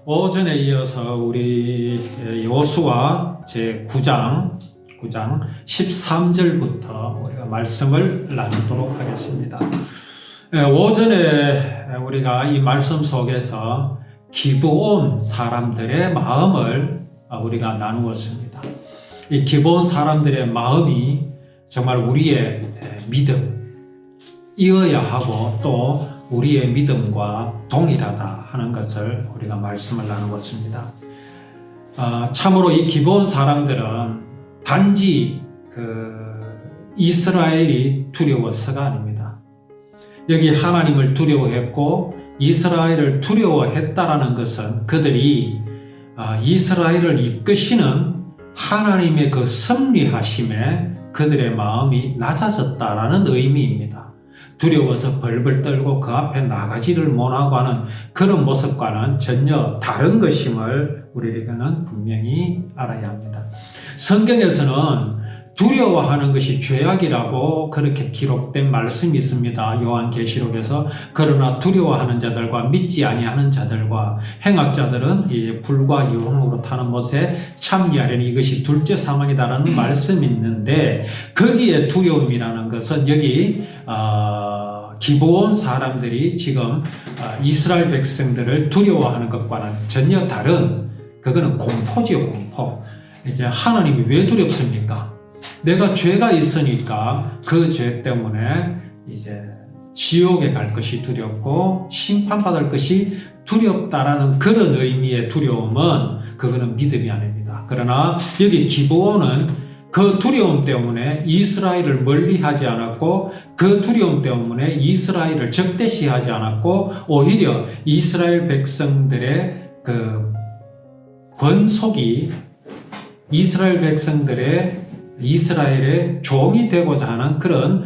오전에 이어서 우리 여호수아 제9장 13절부터 우리가 말씀을 나누도록 하겠습니다. 오전에 우리가 이 말씀 속에서 기브온 사람들의 마음을 우리가 나누었습니다. 이 기브온 사람들의 마음이 정말 우리의 믿음이어야 하고 또 우리의 믿음과 동일하다 하는 것을 우리가 말씀을 나누었습니다. 참으로 이 기브온 사람들은 단지 이스라엘이 두려워서가 아닙니다. 여기 하나님을 두려워했고 이스라엘을 두려워했다라는 것은 그들이 이스라엘을 이끄시는 하나님의 그 섭리하심에 그들의 마음이 낮아졌다라는 의미입니다. 두려워서 벌벌 떨고 그 앞에 나가지를 못하고 하는 그런 모습과는 전혀 다른 것임을 우리에게는 분명히 알아야 합니다. 성경에서는 두려워하는 것이 죄악이라고 그렇게 기록된 말씀이 있습니다. 요한계시록에서 그러나 두려워하는 자들과 믿지 아니하는 자들과 행악자들은 불과 유황으로 타는 못에 참여하려니 이것이 둘째 사망이다라는 말씀이 있는데 거기에 두려움이라는 것은 여기 기브온 사람들이 지금 이스라엘 백성들을 두려워하는 것과는 전혀 다른 그거는 공포지요, 공포. 이제 하나님이 왜 두렵습니까? 내가 죄가 있으니까 그 죄 때문에 이제 지옥에 갈 것이 두렵고 심판받을 것이 두렵다라는 그런 의미의 두려움은 그거는 믿음이 아닙니다. 그러나 여기 기브온은 그 두려움 때문에 이스라엘을 멀리하지 않았고 그 두려움 때문에 이스라엘을 적대시하지 않았고 오히려 이스라엘 백성들의 그 권속이 이스라엘 백성들의 이스라엘의 종이 되고자 하는 그런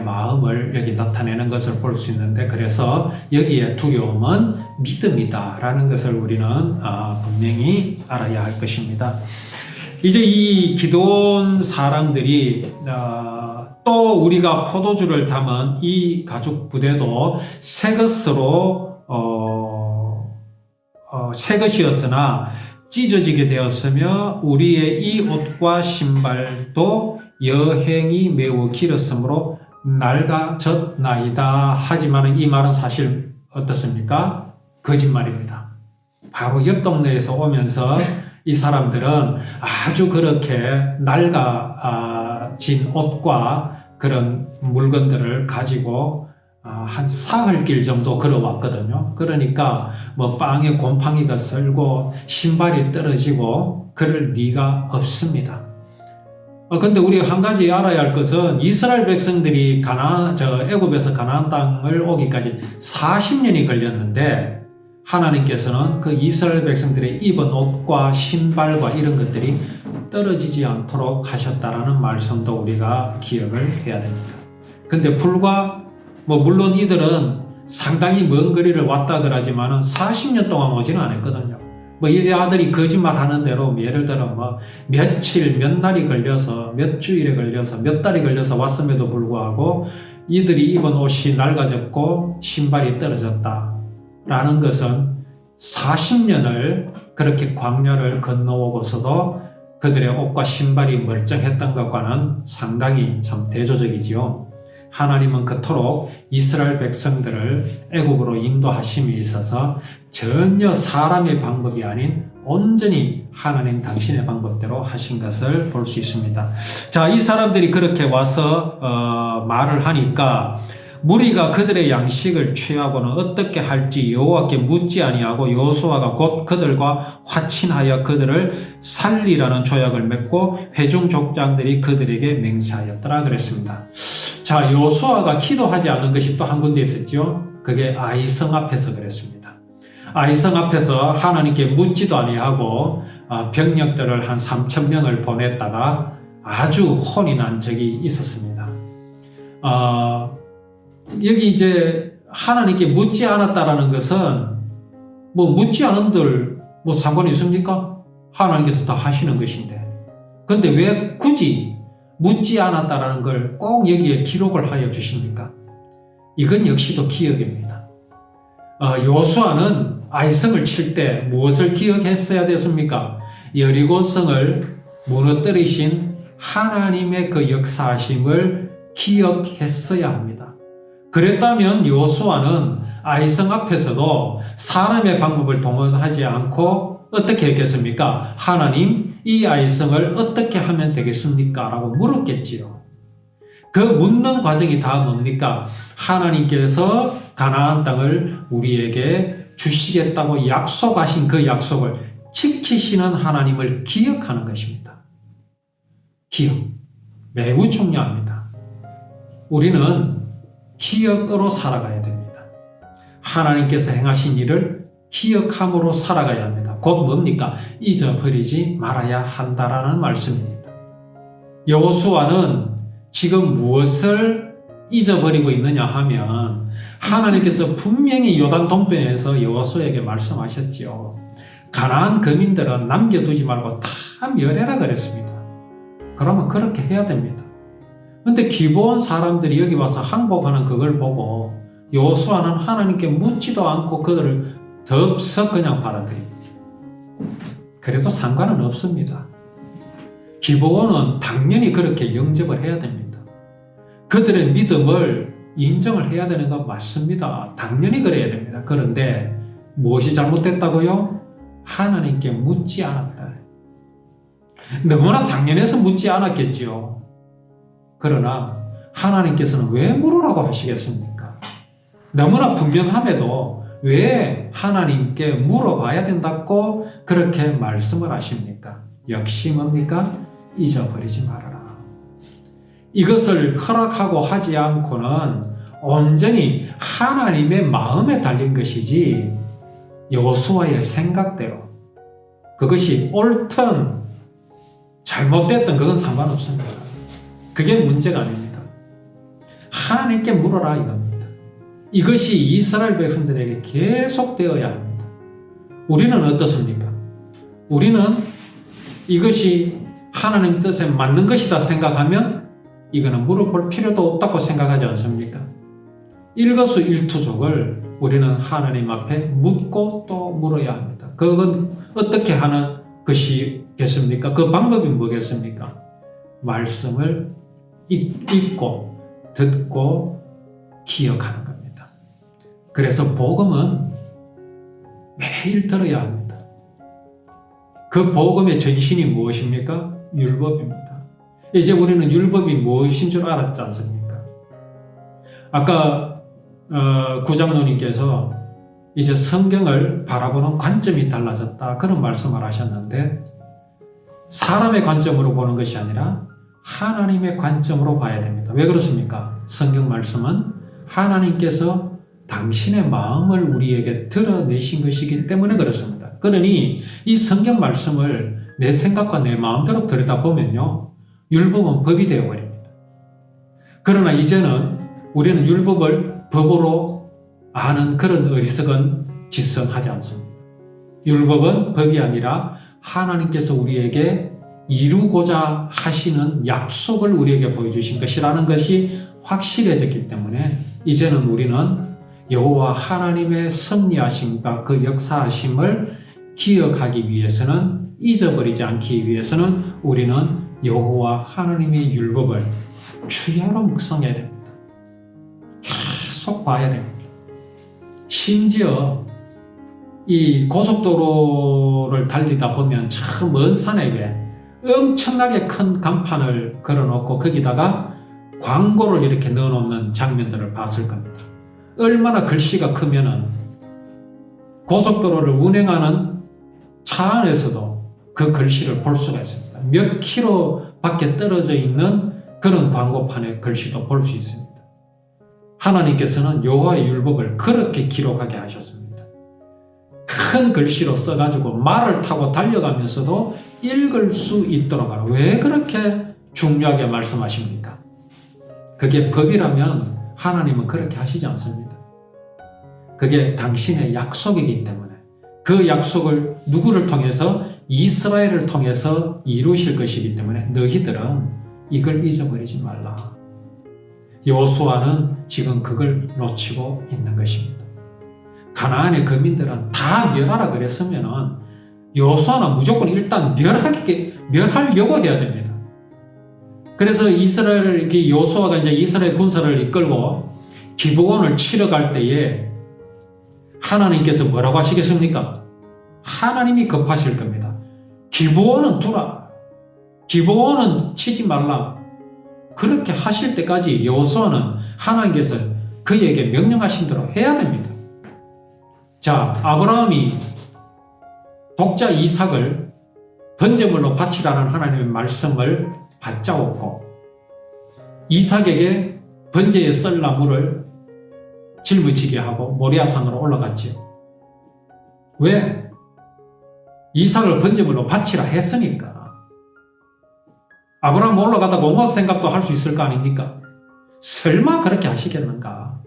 마음을 여기 나타내는 것을 볼 수 있는데 그래서 여기에 두려움은 믿음이다라는 것을 우리는 분명히 알아야 할 것입니다. 이제 이 기드온 사람들이 또 우리가 포도주를 담은 이 가죽 부대도 새 것이었으나 찢어지게 되었으며 우리의 이 옷과 신발도 여행이 매우 길었으므로 낡아졌나이다. 하지만 이 말은 사실 어떻습니까? 거짓말입니다. 바로 옆 동네에서 오면서 이 사람들은 아주 그렇게 낡아진 옷과 그런 물건들을 가지고 한 사흘길 정도 걸어왔거든요. 그러니까 빵에 곰팡이가 쓸고 신발이 떨어지고 그럴 리가 없습니다. 근데 우리 한 가지 알아야 할 것은 이스라엘 백성들이 애굽에서 가나안 땅을 오기까지 40년이 걸렸는데 하나님께서는 그 이스라엘 백성들의 입은 옷과 신발과 이런 것들이 떨어지지 않도록 하셨다라는 말씀도 우리가 기억을 해야 됩니다. 근데 불과 물론 이들은 상당히 먼 거리를 왔다 그러지만은 40년 동안 오지는 않았거든요. 이제 아들이 거짓말 하는 대로 예를 들어 며칠, 몇 날이 걸려서, 몇 주일에 걸려서, 몇 달이 걸려서 왔음에도 불구하고 이들이 입은 옷이 낡아졌고 신발이 떨어졌다라는 것은 40년을 그렇게 광야를 건너오고서도 그들의 옷과 신발이 멀쩡했던 것과는 상당히 참 대조적이지요. 하나님은 그토록 이스라엘 백성들을 애굽으로 인도하심에 있어서 전혀 사람의 방법이 아닌 온전히 하나님 당신의 방법대로 하신 것을 볼 수 있습니다. 자, 이 사람들이 그렇게 와서 말을 하니까 무리가 그들의 양식을 취하고는 어떻게 할지 여호와께 묻지 아니하고 여호수아가 곧 그들과 화친하여 그들을 살리라는 조약을 맺고 회중 족장들이 그들에게 맹세하였더라 그랬습니다. 자, 여호수아가 기도하지 않은 것이 또 한 군데 있었죠. 그게 아이성 앞에서 그랬습니다. 아이성 앞에서 하나님께 묻지도 아니하고 병력들을 한 3,000명을 보냈다가 아주 혼이 난 적이 있었습니다. 여기 이제 하나님께 묻지 않았다라는 것은 묻지 않은들 상관이 있습니까? 하나님께서 다 하시는 것인데. 근데 왜 굳이 묻지 않았다라는 걸 꼭 여기에 기록을 하여 주십니까? 이건 역시도 기억입니다. 여호수아는 아이성을 칠 때 무엇을 기억했어야 됐습니까? 여리고성을 무너뜨리신 하나님의 그 역사하심을 기억했어야 합니다. 그랬다면 여호수아는 아이성 앞에서도 사람의 방법을 동원하지 않고 어떻게 했겠습니까? 하나님, 이 아이성을 어떻게 하면 되겠습니까? 라고 물었겠지요. 그 묻는 과정이 다 뭡니까? 하나님께서 가나안 땅을 우리에게 주시겠다고 약속하신 그 약속을 지키시는 하나님을 기억하는 것입니다. 기억. 매우 중요합니다. 우리는 기억으로 살아가야 됩니다. 하나님께서 행하신 일을 기억함으로 살아가야 합니다. 곧 뭡니까? 잊어버리지 말아야 한다라는 말씀입니다. 여호수아는 지금 무엇을 잊어버리고 있느냐 하면 하나님께서 분명히 요단 동편에서 여호수아에게 말씀하셨지요. 가나안 거민들은 남겨두지 말고 다 멸해라 그랬습니다. 그러면 그렇게 해야 됩니다. 근데 기브온 사람들이 여기 와서 항복하는 그걸 보고 여호수아는 하나님께 묻지도 않고 그들을 덥석 그냥 받아들입니다. 그래도 상관은 없습니다. 기브온은 당연히 그렇게 영접을 해야 됩니다. 그들의 믿음을 인정을 해야 되는 건 맞습니다. 당연히 그래야 됩니다. 그런데 무엇이 잘못됐다고요? 하나님께 묻지 않았다. 너무나 당연해서 묻지 않았겠지요. 그러나 하나님께서는 왜 물으라고 하시겠습니까? 너무나 분명함에도 왜 하나님께 물어봐야 된다고 그렇게 말씀을 하십니까? 역시 뭡니까? 잊어버리지 말아라. 이것을 허락하고 하지 않고는 온전히 하나님의 마음에 달린 것이지 여호수아의 생각대로 그것이 옳든 잘못됐든 그건 상관없습니다. 그게 문제가 아닙니다. 하나님께 물어라 이겁니다. 이것이 이스라엘 백성들에게 계속되어야 합니다. 우리는 어떻습니까? 우리는 이것이 하나님 뜻에 맞는 것이다 생각하면 이거는 물어볼 필요도 없다고 생각하지 않습니까? 일거수일투족을 우리는 하나님 앞에 묻고 또 물어야 합니다. 그건 어떻게 하는 것이겠습니까? 그 방법이 뭐겠습니까? 말씀을 읽고 듣고 기억하는 겁니다. 그래서 복음은 매일 들어야 합니다. 그 복음의 전신이 무엇입니까? 율법입니다. 이제 우리는 율법이 무엇인 줄 알았지 않습니까? 아까 구장로님께서 이제 성경을 바라보는 관점이 달라졌다 그런 말씀을 하셨는데 사람의 관점으로 보는 것이 아니라 하나님의 관점으로 봐야 됩니다. 왜 그렇습니까? 성경 말씀은 하나님께서 당신의 마음을 우리에게 드러내신 것이기 때문에 그렇습니다. 그러니 이 성경 말씀을 내 생각과 내 마음대로 들여다보면요, 율법은 법이 되어버립니다. 그러나 이제는 우리는 율법을 법으로 아는 그런 어리석은 짓은 하지 않습니다. 율법은 법이 아니라 하나님께서 우리에게 이루고자 하시는 약속을 우리에게 보여주신 것이라는 것이 확실해졌기 때문에 이제는 우리는 여호와 하나님의 섭리하심과 그 역사하심을 기억하기 위해서는, 잊어버리지 않기 위해서는 우리는 여호와 하나님의 율법을 주야로 묵상해야 됩니다. 계속 봐야 됩니다. 심지어 이 고속도로를 달리다 보면 참 먼 산에 엄청나게 큰 간판을 걸어놓고 거기다가 광고를 이렇게 넣어놓는 장면들을 봤을 겁니다. 얼마나 글씨가 크면은 고속도로를 운행하는 차 안에서도 그 글씨를 볼 수가 있습니다. 몇 킬로 밖에 떨어져 있는 그런 광고판의 글씨도 볼 수 있습니다. 하나님께서는 여호와의 율법을 그렇게 기록하게 하셨습니다. 큰 글씨로 써가지고 말을 타고 달려가면서도 읽을 수 있도록 하라. 왜 그렇게 중요하게 말씀하십니까? 그게 법이라면 하나님은 그렇게 하시지 않습니다. 그게 당신의 약속이기 때문에 그 약속을 누구를 통해서? 이스라엘을 통해서 이루실 것이기 때문에 너희들은 이걸 잊어버리지 말라. 여호수아는 지금 그걸 놓치고 있는 것입니다. 가나안의 거민들은 다 멸하라 그랬으면은 여호수아는 무조건 일단 멸하려고 해야 됩니다. 그래서 여호수아가 이제 이스라엘 군사를 이끌고 기브온을 치러 갈 때에 하나님께서 뭐라고 하시겠습니까? 하나님이 급하실 겁니다. 기브온은 두라. 기브온은 치지 말라. 그렇게 하실 때까지 여호수아는 하나님께서 그에게 명령하신 대로 해야 됩니다. 자, 아브라함이 독자 이삭을 번제물로 바치라는 하나님의 말씀을 받자었고 이삭에게 번제의 썰나무를 짊어지게 하고 모리아산으로 올라갔지요. 왜? 이삭을 번제물로 바치라 했으니까. 아브라함 올라가다가 온갖 생각도 할 수 있을 거 아닙니까? 설마 그렇게 하시겠는가?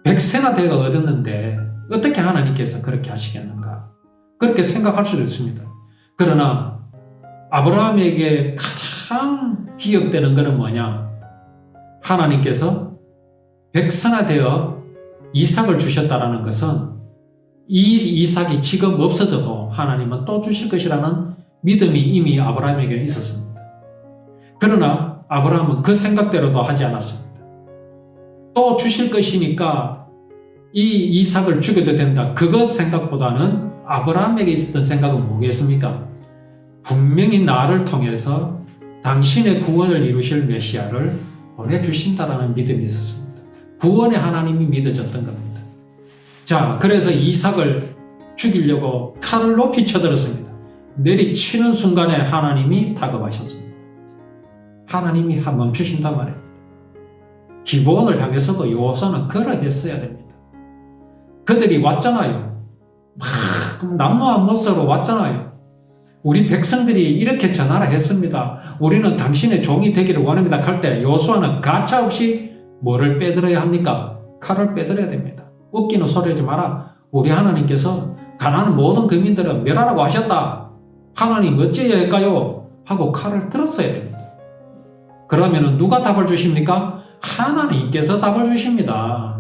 100세나 대가 얻었는데 어떻게 하나님께서 그렇게 하시겠는가? 그렇게 생각할 수도 있습니다. 그러나 아브라함에게 가장 기억되는 것은 뭐냐? 하나님께서 100세나 되어 이삭을 주셨다라는 것은 이 이삭이 지금 없어져도 하나님은 또 주실 것이라는 믿음이 이미 아브라함에게는 있었습니다. 그러나 아브라함은 그 생각대로도 하지 않았습니다. 또 주실 것이니까 이 이삭을 죽여도 된다. 그것 생각보다는 아브라함에게 있었던 생각은 뭐겠습니까? 분명히 나를 통해서 당신의 구원을 이루실 메시아를 보내주신다라는 믿음이 있었습니다. 구원의 하나님이 믿어졌던 겁니다. 자, 그래서 이삭을 죽이려고 칼을 높이 쳐들었습니다. 내리치는 순간에 하나님이 다가가셨습니다. 하나님이 멈추신단 말입니다. 기브온을 향해서도 여호수아는 그러했어야 됩니다. 그들이 왔잖아요. 막 남루한 모습으로 왔잖아요. 우리 백성들이 이렇게 전하라 했습니다. 우리는 당신의 종이 되기를 원합니다. 할 때 여호수아는 가차없이 뭐를 빼들어야 합니까? 칼을 빼들어야 됩니다. 웃기는 소리 하지 마라. 우리 하나님께서 가나안 모든 거민들은 멸하라고 하셨다. 하나님 어찌해야 할까요? 하고 칼을 들었어야 됩니다. 그러면 누가 답을 주십니까? 하나님께서 답을 주십니다.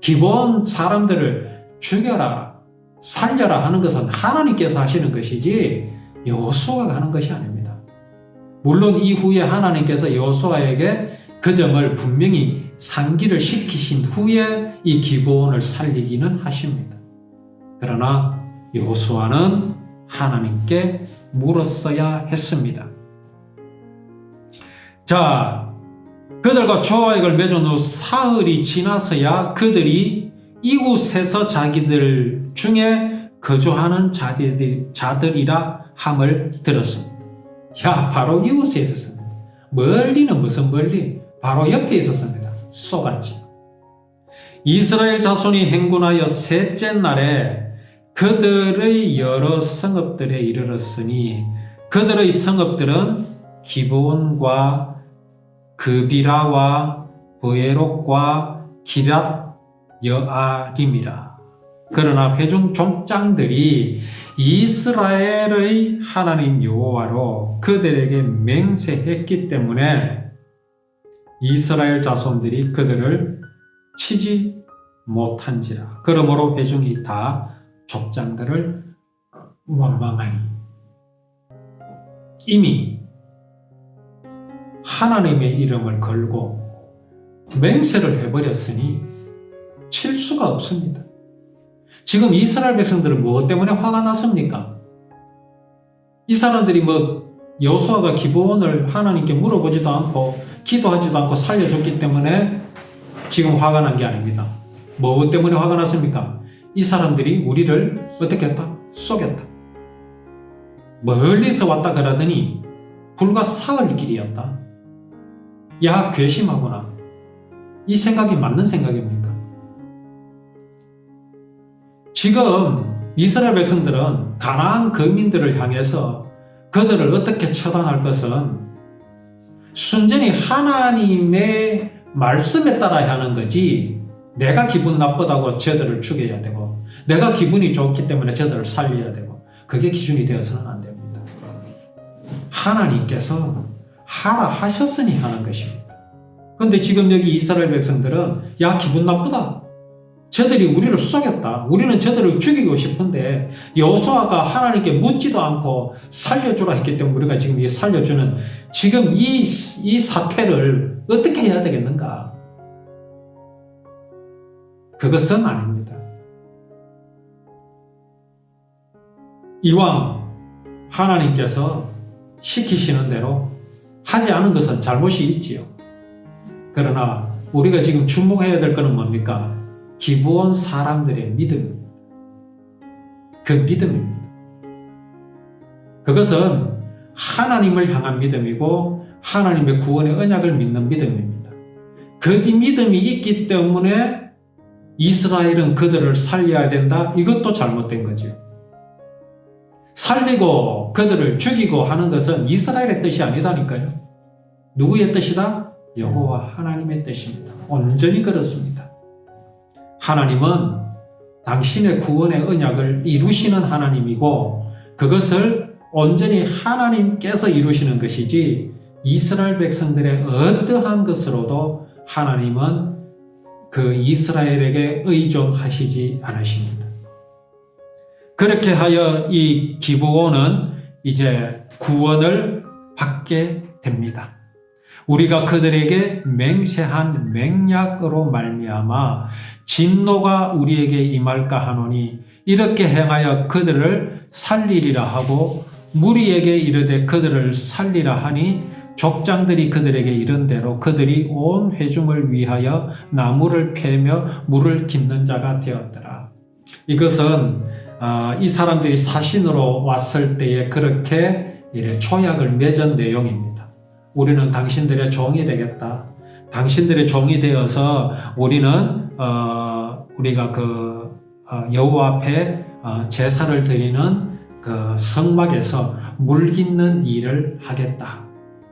기본 사람들을 죽여라, 살려라 하는 것은 하나님께서 하시는 것이지 여호수아가 하는 것이 아닙니다. 물론 이후에 하나님께서 여호수아에게 그 점을 분명히 상기를 시키신 후에 이 기브온을 살리기는 하십니다. 그러나 여호수아는 하나님께 물었어야 했습니다. 자, 그들과 조화액을 맺은 후 사흘이 지나서야 그들이 이웃에서 자기들 중에 거주하는 자들이라 함을 들었습니다. 야, 바로 이웃에 있었습니다. 멀리는 무슨 멀리? 바로 옆에 있었습니다. 쏘같이. 이스라엘 자손이 행군하여 셋째 날에 그들의 여러 성읍들에 이르렀으니 그들의 성읍들은 기브온과 그비라와 브에롯과 기랏 여아림이라. 그러나 회중 족장들이 이스라엘의 하나님 여호와로 그들에게 맹세했기 때문에 이스라엘 자손들이 그들을 치지 못한지라. 그러므로 회중이 다 족장들을 원망하니. 이미 하나님의 이름을 걸고 맹세를 해버렸으니 칠 수가 없습니다. 지금 이스라엘 백성들은 무엇 때문에 화가 났습니까? 이 사람들이 여호수아가 기브온을 하나님께 물어보지도 않고 기도하지도 않고 살려줬기 때문에 지금 화가 난 게 아닙니다. 무엇 때문에 화가 났습니까? 이 사람들이 우리를 어떻게 했다? 속였다. 멀리서 왔다 그러더니 불과 사흘 길이었다. 야, 괘씸하구나. 이 생각이 맞는 생각입니까? 지금 이스라엘 백성들은 가나안 거민들을 향해서 그들을 어떻게 처단할 것은 순전히 하나님의 말씀에 따라야 하는 거지, 내가 기분 나쁘다고 저들을 죽여야 되고 내가 기분이 좋기 때문에 저들을 살려야 되고 그게 기준이 되어서는 안 됩니다. 하나님께서 하라 하셨으니 하는 것입니다. 그런데 지금 여기 이스라엘 백성들은 야, 기분 나쁘다. 저들이 우리를 속였다. 우리는 저들을 죽이고 싶은데 여호수아가 하나님께 묻지도 않고 살려주라 했기 때문에 우리가 지금 이 살려주는 지금 이 사태를 어떻게 해야 되겠는가? 그것은 아닙니다. 이왕 하나님께서 시키시는 대로 하지 않은 것은 잘못이 있지요. 그러나 우리가 지금 주목해야 될 것은 뭡니까? 기브온 사람들의 믿음입니다. 그 믿음입니다. 그것은 하나님을 향한 믿음이고 하나님의 구원의 언약을 믿는 믿음입니다. 그 믿음이 있기 때문에 이스라엘은 그들을 살려야 된다. 이것도 잘못된 거죠. 살리고 그들을 죽이고 하는 것은 이스라엘의 뜻이 아니다니까요. 누구의 뜻이다? 여호와 하나님의 뜻입니다. 온전히 그렇습니다. 하나님은 당신의 구원의 언약을 이루시는 하나님이고 그것을 온전히 하나님께서 이루시는 것이지 이스라엘 백성들의 어떠한 것으로도 하나님은 그 이스라엘에게 의존하시지 않으십니다. 그렇게 하여 이 기브온은 이제 구원을 받게 됩니다. 우리가 그들에게 맹세한 맹약으로 말미암아 진노가 우리에게 임할까 하노니 이렇게 행하여 그들을 살리리라 하고 무리에게 이르되 그들을 살리라 하니 족장들이 그들에게 이른 대로 그들이 온 회중을 위하여 나무를 패며 물을 깃는 자가 되었더라. 이것은 이 사람들이 사신으로 왔을 때에 그렇게 초약을 맺은 내용입니다. 우리는 당신들의 종이 되겠다. 당신들의 종이 되어서 우리는 우리가 그 여호와 앞에 제사를 드리는 그 성막에서 물 깃는 일을 하겠다.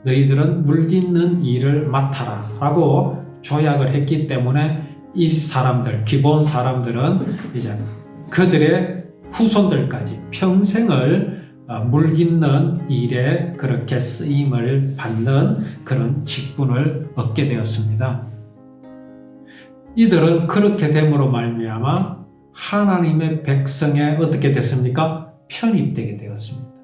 너희들은 물 깃는 일을 맡아라 라고 조약을 했기 때문에 이 사람들, 기브온 사람들은 이제 그들의 후손들까지 평생을 물 깃는 일에 그렇게 쓰임을 받는 그런 직분을 얻게 되었습니다. 이들은 그렇게 됨으로 말미암아 하나님의 백성에 어떻게 됐습니까? 편입되게 되었습니다.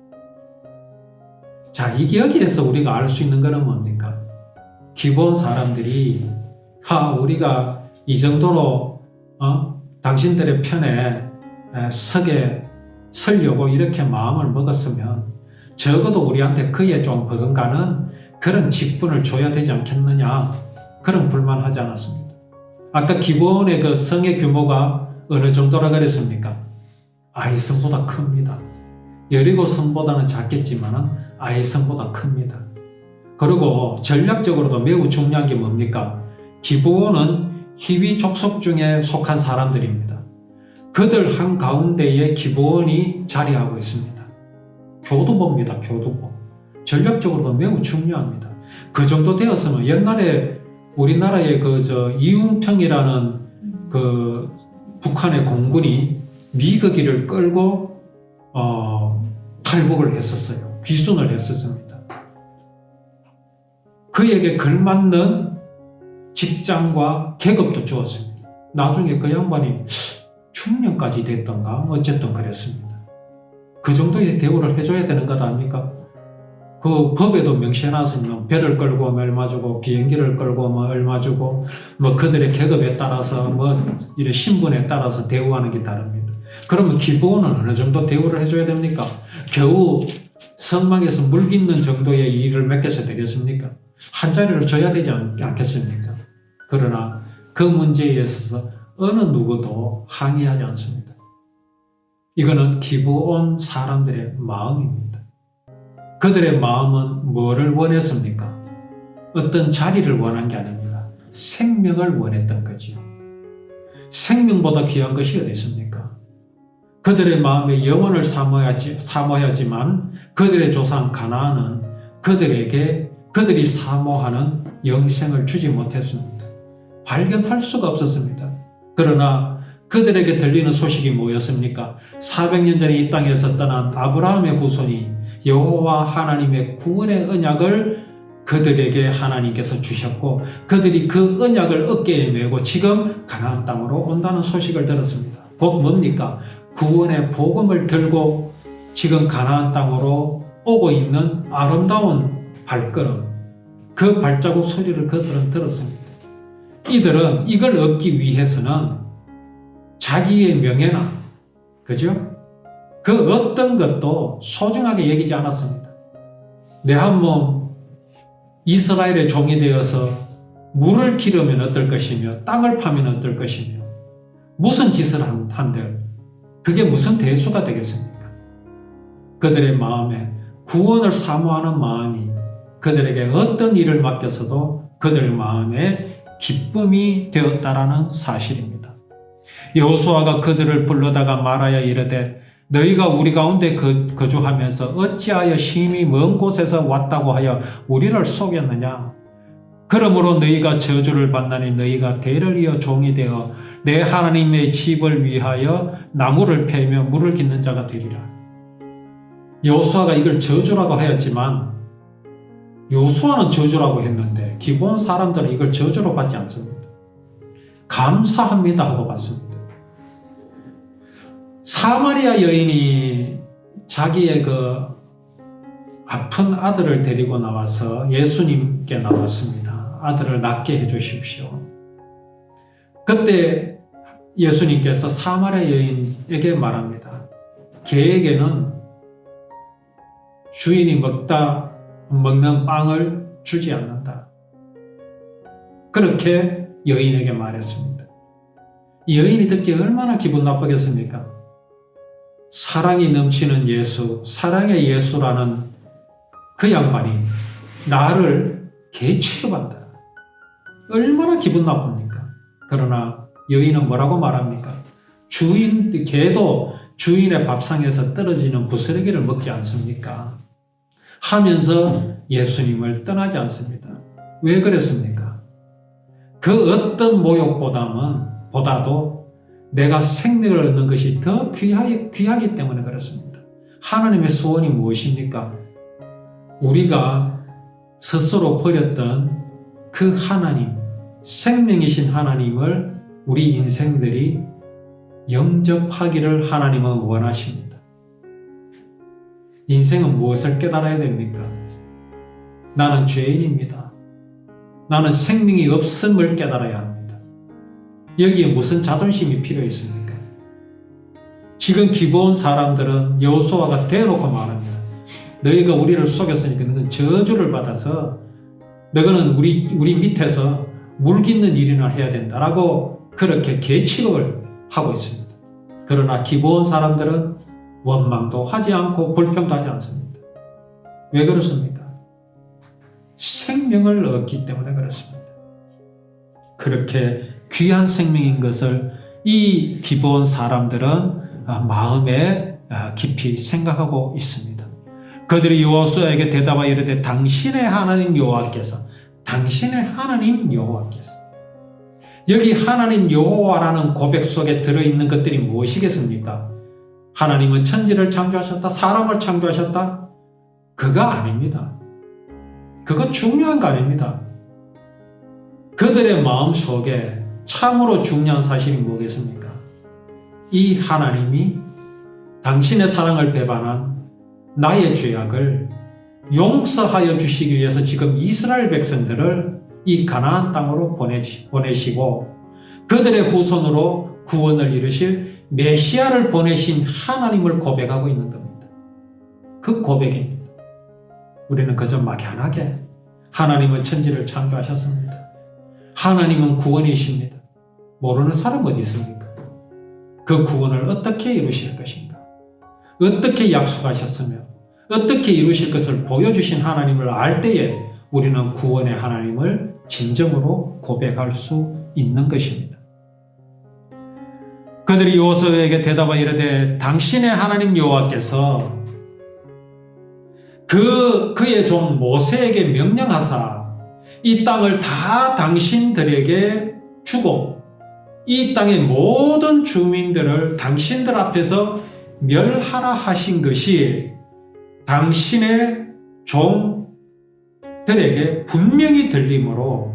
자, 이게 여기에서 우리가 알 수 있는 것은 뭡니까? 기브온 사람들이 우리가 이 정도로 당신들의 편에 서려고 이렇게 마음을 먹었으면 적어도 우리한테 그에 좀 버금가는 그런 직분을 줘야 되지 않겠느냐, 그런 불만하지 않았습니다. 아까 기브온의 그 성의 규모가 어느 정도라 그랬습니까? 아이성보다 큽니다. 여리고 성보다는 작겠지만 아이성보다 큽니다. 그리고 전략적으로도 매우 중요한 게 뭡니까? 기브온은 히위 족속 중에 속한 사람들입니다. 그들 한가운데에 기브온이 자리하고 있습니다. 교두보입니다. 교두보. 전략적으로도 매우 중요합니다. 그 정도 되었으면 옛날에 우리나라의 이웅평이라는 그 북한의 공군이 미거기를 끌고 탈북을 했었어요. 귀순을 했었습니다. 그에게 걸맞는 직장과 계급도 주었습니다. 나중에 그 양반이 중령까지 됐던가 어쨌든 그랬습니다. 그 정도의 대우를 해줘야 되는 것 아닙니까? 그 법에도 명시해놨으면 배를 끌고 얼마 주고 비행기를 끌고 얼마 주고 그들의 계급에 따라서 이런 신분에 따라서 대우하는 게 다릅니다. 그러면 기브온은 어느 정도 대우를 해줘야 됩니까? 겨우 성막에서 물 깃는 정도의 일을 맡겨서 되겠습니까? 한 자리를 줘야 되지 않겠습니까? 그러나 그 문제에 있어서 어느 누구도 항의하지 않습니다. 이거는 기브온 사람들의 마음입니다. 그들의 마음은 뭐를 원했습니까? 어떤 자리를 원한 게 아닙니다. 생명을 원했던 거지요. 생명보다 귀한 것이 어디 있습니까? 그들의 마음에 영혼을 사모하지만 그들의 조상 가나안은 그들이 사모하는 영생을 주지 못했습니다. 발견할 수가 없었습니다. 그러나 그들에게 들리는 소식이 뭐였습니까? 400년 전에 이 땅에서 떠난 아브라함의 후손이 여호와 하나님의 구원의 언약을 그들에게 하나님께서 주셨고 그들이 그 언약을 어깨에 메고 지금 가나안 땅으로 온다는 소식을 들었습니다. 곧 뭡니까? 구원의 복음을 들고 지금 가나안 땅으로 오고 있는 아름다운 발걸음, 그 발자국 소리를 그들은 들었습니다. 이들은 이걸 얻기 위해서는 자기의 명예나, 그죠? 그 어떤 것도 소중하게 여기지 않았습니다. 내 한 몸 이스라엘의 종이 되어서 물을 기르면 어떨 것이며 땅을 파면 어떨 것이며 무슨 짓을 한들 그게 무슨 대수가 되겠습니까? 그들의 마음에 구원을 사모하는 마음이 그들에게 어떤 일을 맡겨서도 그들 마음에 기쁨이 되었다라는 사실입니다. 여호수아가 그들을 불러다가 말하여 이르되 너희가 우리 가운데 거주하면서 어찌하여 심히 먼 곳에서 왔다고 하여 우리를 속였느냐? 그러므로 너희가 저주를 받나니 너희가 대를 이어 종이 되어 내 하나님의 집을 위하여 나무를 패며 물을 깃는 자가 되리라. 여호수아가 이걸 저주라고 하였지만 여호수아는 저주라고 했는데 기본 사람들은 이걸 저주로 받지 않습니다. 감사합니다 하고 받습니다. 사마리아 여인이 자기의 그 아픈 아들을 데리고 나와서 예수님께 나왔습니다. 아들을 낫게 해주십시오. 그때 예수님께서 사마리아 여인에게 말합니다. 걔에게는 주인이 먹는 빵을 주지 않는다. 그렇게 여인에게 말했습니다. 이 여인이 듣기에 얼마나 기분 나쁘겠습니까? 사랑이 넘치는 예수, 사랑의 예수라는 그 양반이 나를 개 취급한다. 얼마나 기분 나쁩니까? 그러나 여인은 뭐라고 말합니까? 개도 주인의 밥상에서 떨어지는 부스러기를 먹지 않습니까? 하면서 예수님을 떠나지 않습니다. 왜 그랬습니까? 그 어떤 모욕보다도 내가 생명을 얻는 것이 더 귀하기 때문에 그렇습니다. 하나님의 소원이 무엇입니까? 우리가 스스로 버렸던 그 하나님, 생명이신 하나님을 우리 인생들이 영접하기를 하나님은 원하십니다. 인생은 무엇을 깨달아야 됩니까? 나는 죄인입니다. 나는 생명이 없음을 깨달아야 합니다. 여기에 무슨 자존심이 필요 있습니까? 지금 기본 사람들은 여호수아가 대놓고 말합니다. 너희가 우리를 속였으니까 너는 저주를 받아서 너희는 우리 밑에서 물 깃는 일이나 해야 된다라고 그렇게 개취급을 하고 있습니다. 그러나 기본 사람들은 원망도 하지 않고 불평도 하지 않습니다. 왜 그렇습니까? 생명을 얻기 때문에 그렇습니다. 그렇게 귀한 생명인 것을 이 기본 사람들은 마음에 깊이 생각하고 있습니다. 그들이 여호수아에게 대답하여 이르되 당신의 하나님 여호와께서 여기 하나님 여호와라는 고백 속에 들어있는 것들이 무엇이겠습니까? 하나님은 천지를 창조하셨다, 사람을 창조하셨다? 그거 아닙니다. 그거 중요한 거 아닙니다. 그들의 마음 속에 참으로 중요한 사실이 뭐겠습니까? 이 하나님이 당신의 사랑을 배반한 나의 죄악을 용서하여 주시기 위해서 지금 이스라엘 백성들을 이 가나안 땅으로 보내시고 그들의 후손으로 구원을 이루실 메시아를 보내신 하나님을 고백하고 있는 겁니다. 그 고백입니다. 우리는 그저 막연하게 하나님은 천지를 창조하셨습니다. 하나님은 구원이십니다. 모르는 사람 어디 있습니까? 그 구원을 어떻게 이루실 것인가? 어떻게 약속하셨으며 어떻게 이루실 것을 보여주신 하나님을 알 때에 우리는 구원의 하나님을 진정으로 고백할 수 있는 것입니다. 그들이 여호수아에게 대답하여 이르되 당신의 하나님 여호와께서 그의 종 모세에게 명령하사 이 땅을 다 당신들에게 주고 이 땅의 모든 주민들을 당신들 앞에서 멸하라 하신 것이 당신의 종 그들에게 분명히 들리므로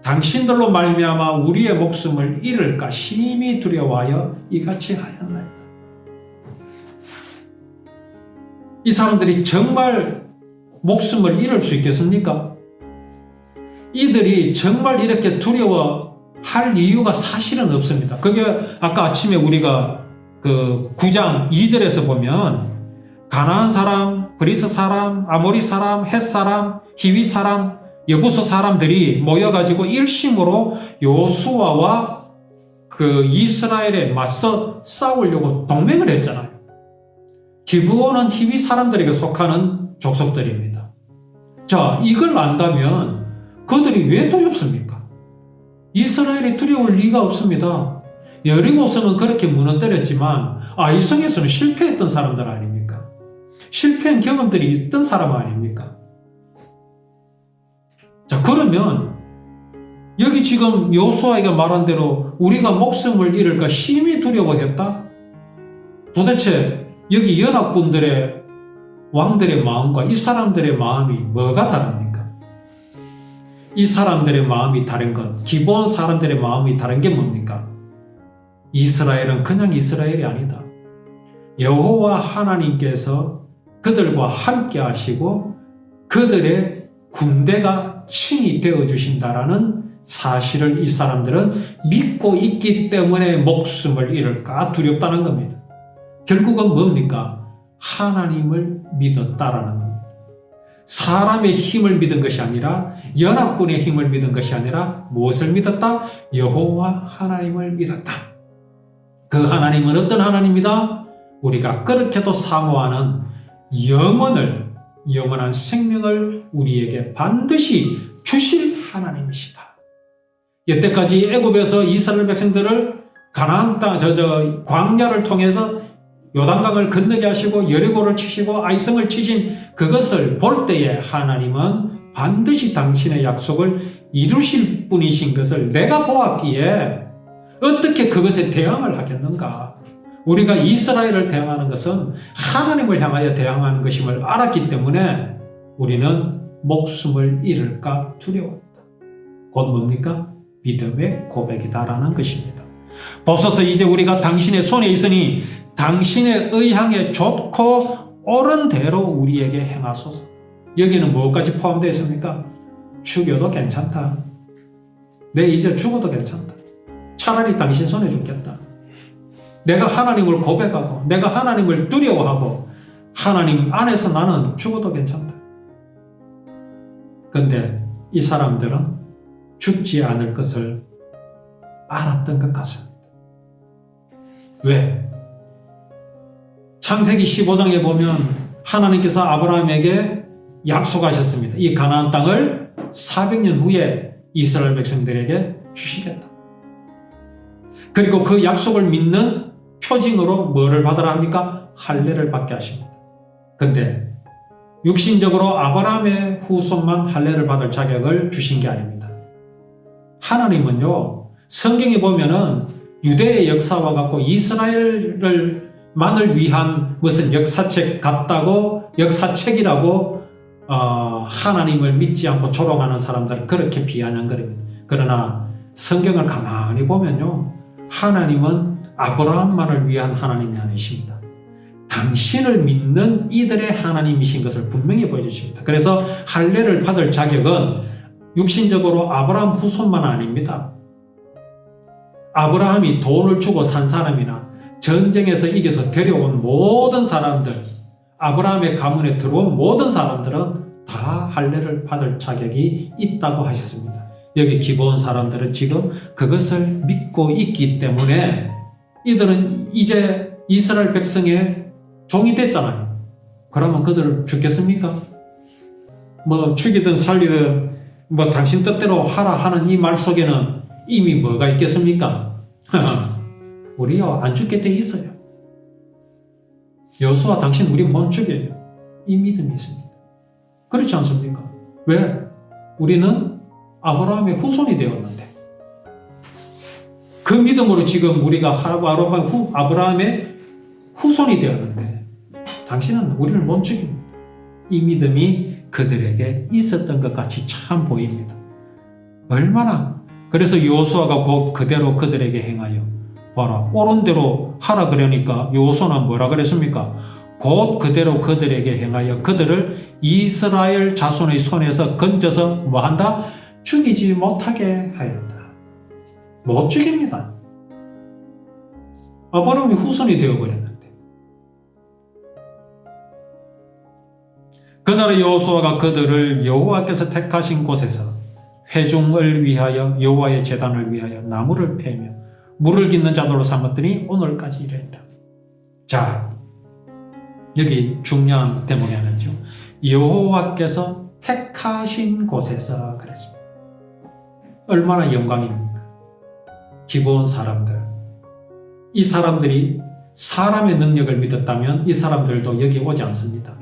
당신들로 말미암아 우리의 목숨을 잃을까 심히 두려워하여 이같이 하였나이다. 이 사람들이 정말 목숨을 잃을 수 있겠습니까? 이들이 정말 이렇게 두려워할 이유가 사실은 없습니다. 그게 아까 아침에 우리가 그 9장 2절에서 보면 가나안 사람, 브리스 사람, 아모리 사람, 헷 사람, 히위 사람, 여부소 사람들이 모여가지고 일심으로 여호수아와 그 이스라엘에 맞서 싸우려고 동맹을 했잖아요. 기브온은 히위 사람들에게 속하는 족속들입니다. 자, 이걸 안다면 그들이 왜 두렵습니까? 이스라엘이 두려울 리가 없습니다. 여리고서는 그렇게 무너뜨렸지만 아이성에서는 실패했던 사람들 아닙니까? 실패한 경험들이 있던 사람 아닙니까? 자, 그러면 여기 지금 여호수아가 말한 대로 우리가 목숨을 잃을까 심히 두려워했다? 도대체 여기 연합군들의 왕들의 마음과 이 사람들의 마음이 뭐가 다릅니까? 이 사람들의 마음이 다른 것, 기본 사람들의 마음이 다른 게 뭡니까? 이스라엘은 그냥 이스라엘이 아니다. 여호와 하나님께서 그들과 함께 하시고 그들의 군대가 친히 되어주신다라는 사실을 이 사람들은 믿고 있기 때문에 목숨을 잃을까 두렵다는 겁니다. 결국은 뭡니까? 하나님을 믿었다라는 겁니다. 사람의 힘을 믿은 것이 아니라 연합군의 힘을 믿은 것이 아니라 무엇을 믿었다? 여호와 하나님을 믿었다. 그 하나님은 어떤 하나님이다? 우리가 그렇게도 사모하는 영원한 생명을 우리에게 반드시 주실 하나님이시다. 여태까지 애굽에서 이스라엘 백성들을 가나안 땅, 광야를 통해서 요단강을 건너게 하시고 여리고를 치시고 아이성을 치신 그것을 볼 때에 하나님은 반드시 당신의 약속을 이루실 분이신 것을 내가 보았기에 어떻게 그것에 대항을 하겠는가? 우리가 이스라엘을 대항하는 것은 하나님을 향하여 대항하는 것임을 알았기 때문에 우리는 목숨을 잃을까 두려웠다. 곧 뭡니까? 믿음의 고백이다라는 것입니다. 보소서 이제 우리가 당신의 손에 있으니 당신의 의향에 좋고 옳은 대로 우리에게 행하소서. 여기는 무엇까지 포함되어 있습니까? 죽여도 괜찮다. 내 이제 죽어도 괜찮다. 차라리 당신 손에 죽겠다. 내가 하나님을 고백하고 내가 하나님을 두려워하고 하나님 안에서 나는 죽어도 괜찮다. 그런데 이 사람들은 죽지 않을 것을 알았던 것 같습니다. 왜? 창세기 15장에 보면 하나님께서 아브라함에게 약속하셨습니다. 이 가나안 땅을 400년 후에 이스라엘 백성들에게 주시겠다. 그리고 그 약속을 믿는 표징으로 뭐를 받으라 합니까? 할례를 받게 하십니다. 근데 육신적으로 아브라함의 후손만 할례를 받을 자격을 주신 게 아닙니다. 하나님은요, 성경에 보면은 유대의 역사와 같고 이스라엘만을 위한 무슨 역사책 같다고, 역사책이라고 하나님을 믿지 않고 조롱하는 사람들은 그렇게 비아냥거립니다. 그러나 성경을 가만히 보면요, 하나님은 아브라함만을 위한 하나님이 아니십니다. 당신을 믿는 이들의 하나님이신 것을 분명히 보여주십니다. 그래서 할례를 받을 자격은 육신적으로 아브라함 후손만 아닙니다. 아브라함이 돈을 주고 산 사람이나 전쟁에서 이겨서 데려온 모든 사람들, 아브라함의 가문에 들어온 모든 사람들은 다 할례를 받을 자격이 있다고 하셨습니다. 여기 기본 사람들은 지금 그것을 믿고 있기 때문에 이들은 이제 이스라엘 백성의 종이 됐잖아요. 그러면 그들을 죽겠습니까? 뭐 죽이든 살리든 뭐 당신 뜻대로 하라 하는 이 말 속에는 이미 뭐가 있겠습니까? 우리요 안 죽게 돼 있어요. 여호수아 당신 우리 못 죽여요. 이 믿음이 있습니다. 그렇지 않습니까? 왜? 우리는 아브라함의 후손이 되었는데 그 믿음으로 지금 우리가 아브라함의 후손이 되었는데 당신은 우리를 못 죽입니다. 이 믿음이 그들에게 있었던 것 같이 참 보입니다. 얼마나. 그래서 여호수아가 곧 그대로 그들에게 행하여 봐라, 옳은 대로 하라 그러니까 여호수아는 뭐라 그랬습니까? 곧 그대로 그들에게 행하여 그들을 이스라엘 자손의 손에서 건져서 뭐한다? 죽이지 못하게 하였다. 못 죽입니다. 아브라함이 후손이 되어버렸는데. 그날의 여호수아가 그들을 여호와께서 택하신 곳에서 회중을 위하여 여호와의 제단을 위하여 나무를 패며 물을 깃는 자도로 삼았더니 오늘까지 이랬다. 자, 여기 중요한 대목이 하나죠. 여호와께서 택하신 곳에서 그랬습니다. 얼마나 영광입니까? 기본 사람들. 이 사람들이 사람의 능력을 믿었다면 이 사람들도 여기 오지 않습니다.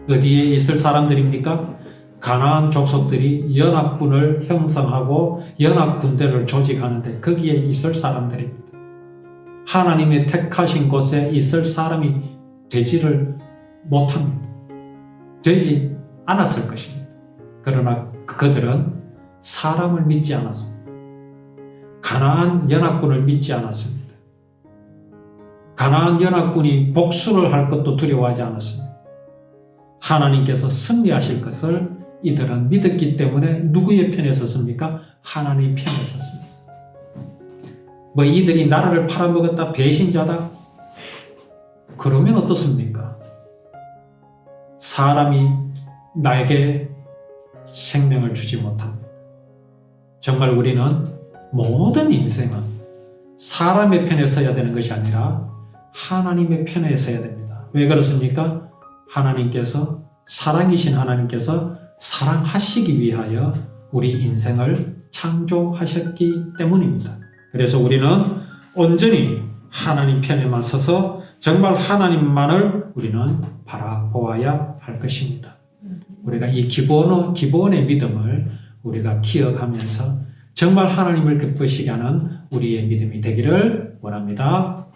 어디에 있을 사람들입니까? 가나안 족속들이 연합군을 형성하고 연합군대를 조직하는데 거기에 있을 사람들입니다. 하나님의 택하신 곳에 있을 사람이 되지를 못합니다. 되지 않았을 것입니다. 그러나 그들은 사람을 믿지 않았습니다. 가나안 연합군을 믿지 않았습니다. 가나안 연합군이 복수를 할 것도 두려워하지 않았습니다. 하나님께서 승리하실 것을 이들은 믿었기 때문에 누구의 편에 섰습니까? 하나님 편에 섰습니다. 뭐 이들이 나라를 팔아먹었다, 배신자다, 그러면 어떻습니까? 사람이 나에게 생명을 주지 못합니다. 정말 우리는 모든 인생은 사람의 편에 서야 되는 것이 아니라 하나님의 편에 서야 됩니다. 왜 그렇습니까? 하나님께서, 사랑이신 하나님께서 사랑하시기 위하여 우리 인생을 창조하셨기 때문입니다. 그래서 우리는 온전히 하나님 편에만 서서 정말 하나님만을 우리는 바라보아야 할 것입니다. 우리가 이 기본의 믿음을 우리가 기억하면서 정말 하나님을 기쁘시게 하는 우리의 믿음이 되기를 원합니다.